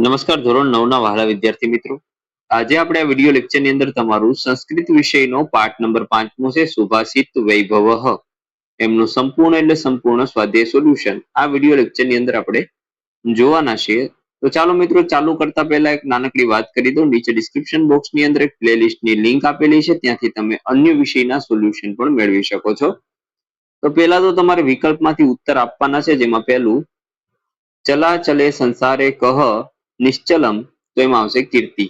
નમસ્કાર ધોરણ 9 ના વહાલા વિદ્યાર્થી મિત્રો. આજે આપણે આ વિડિયો લેક્ચરની અંદર તમારું સંસ્કૃત વિષયનો પાઠ નંબર 5મો છે સુભાષિત વૈભવઃ એમનું સંપૂર્ણ સ્વાધ્યાય સોલ્યુશન આ વિડિયો લેક્ચરની અંદર આપણે જોવાના છીએ. તો ચાલો મિત્રો ચાલુ કરતા પહેલા એક નાનકડી વાત કરી દઉં. નીચે ડિસ્ક્રિપ્શન બોક્સની અંદર એક પ્લેલિસ્ટની લિંક આપેલી છે, ત્યાંથી તમે અન્ય વિષયના સોલ્યુશન પણ મેળવી શકો છો. તો પહેલા તો તમારે વિકલ્પમાંથી ઉત્તર આપવાના છે, જેમાં પહેલું ચલા ચલે સંસારે કહ નિશ્ચલમ, તો એમાં આવશે કીર્તિ.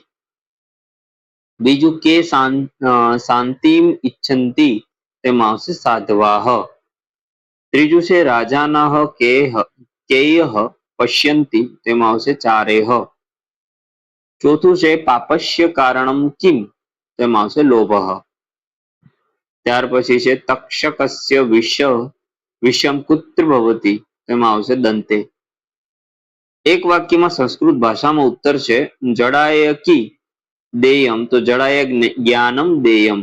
બીજું કે શાંતિમ ઈચ્છંતી, તેમાં આવશે સાધવાહ. ત્રીજું છે રાજાનઃ કેયઃ પશ્યંતી, તેમાં આવશે ચારેહ. ચોથું છે પાપસ્ય કારણમ કિમ, તેમાં આવશે લોભઃ. ત્યાર પછી છે તક્ષકસ્ય વિષમ કુત્ર ભવતી, તેમાં આવશે દંતે. એક વાક્યમાં સંસ્કૃત ભાષામાં ઉત્તર છે જડાય કી દેયમ, તો જડાય જ્ઞાનમ દેયમ.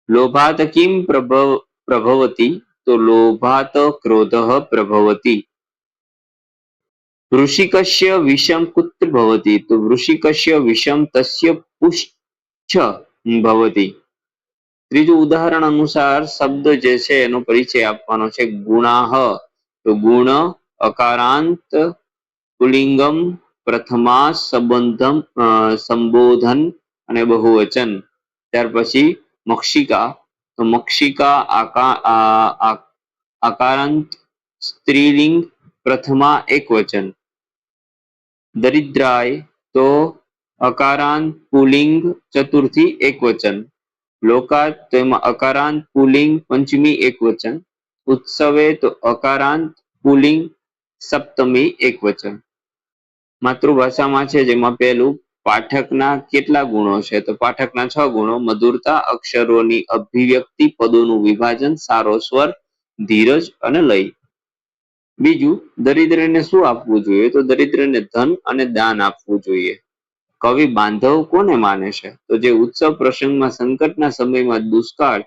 લોભાત કિમ પ્રભવતી, તો લોભાત ક્રોધઃ પ્રભવતી. વૃષિકસ્ય વિષમ કુત્ર ભવતી, તો વૃષિકસ્ય વિષમ તસ્ય પુચ્છ ભવતી. ત્રીજું ઉદાહરણ અનુસાર શબ્દ જે છે એનો પરિચય આપવાનો છે. ગુણાહ, તો ગુણ અકારાંત પુલિંગમ પ્રથમા સંબોધન અને બહુવચન. ત્યાર પછી મક્ષિકા, તો મક્ષિકા આકારાંત સ્ત્રીલિંગ પ્રથમા એકવચન. દરિદ્રાય, તો અકારાંત પુલિંગ ચતુર્થી એકવચન. લોકાત, તો એમાં અકારાંત પુલિંગ પંચમી એકવચન. ઉત્સવે, તો અકારાંત પુલિંગ સપ્તમી એકવચન. માતૃભાષામાં છે જેમાં પહેલું પાઠકના કેટલા ગુણો છે, તો પાઠકના 6 ગુણો. મધુરતા, અક્ષરોની અભિવ્યક્તિ, પદોનું વિભાજન, સારો સ્વર, ધીરજ અને લય. બીજું દરિદ્રને શું આપવું જોઈએ, તો દરિદ્રને ધન અને દાન આપવું જોઈએ. કવિ બાંધવ કોને માને છે, તો જે ઉત્સવ પ્રસંગમાં સંકટના સમયમાં દુષ્કાળ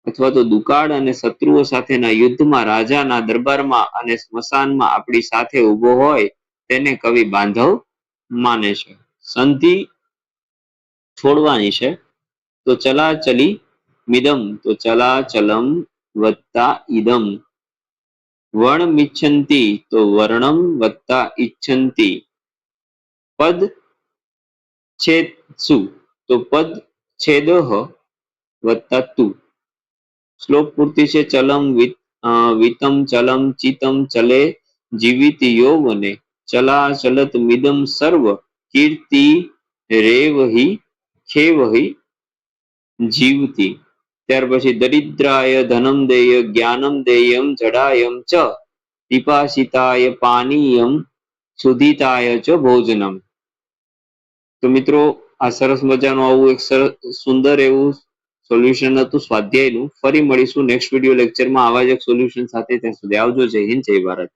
અથવા તો દુકાળ અને શત્રુઓ સાથેના યુદ્ધમાં રાજાના દરબારમાં અને સ્મશાનમાં આપણી સાથે ઊભો હોય તેને કવિ બાંધવ માને છે. સંધિ છોડવાની છે, તો ચલાચલી મિદમ, તો ચલાચલમ વત્તા ઇદમ. વર્ણમિચ્છન્તિ, તો વર્ણમ વત્તા ઇચ્છન્તિ. પદ છેદસુ, તો પદ છેદઃ વત્તા તુ. શ્લોક પૂર્તિ છે. ચલમ વિતમ ચલમ ચિતમ ચલે જીવિત યૌવને ચલા ચલત મિદમ સર્વ કીર્તિ રેવહિ ખેવહિ જીવતી. ત્યાર પછી દરિદ્રાય ધનમ દેય જ્ઞાનમ દેયમ જડાયમ ચ પિપાસિતાય પાનીયમ સુધિતાય ચ ભોજનમ. તો મિત્રો આ સરસ મજાનું આવું એક સુંદર એવું સોલ્યુશન હતું સ્વાધ્યાયનું. ફરી મળીશું નેક્સ્ટ વિડીયો લેક્ચરમાં આવા જ એક સોલ્યુશન સાથે. ત્યાં સુધી આવજો. જય હિન્દ, જય ભારત.